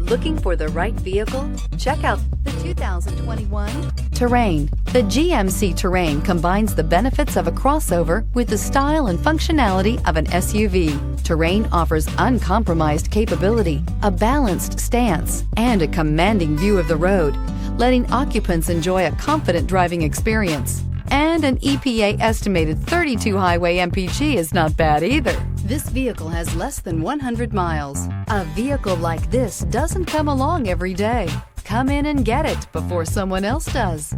Looking for the right vehicle? Check out the 2021 Terrain. The GMC Terrain combines the benefits of a crossover with the style and functionality of an SUV. Terrain offers uncompromised capability, a balanced stance, and a commanding view of the road, letting occupants enjoy a confident driving experience. And an EPA estimated 32 highway MPG is not bad either. This vehicle has less than 100 miles. A vehicle like this doesn't come along every day. Come in and get it before someone else does.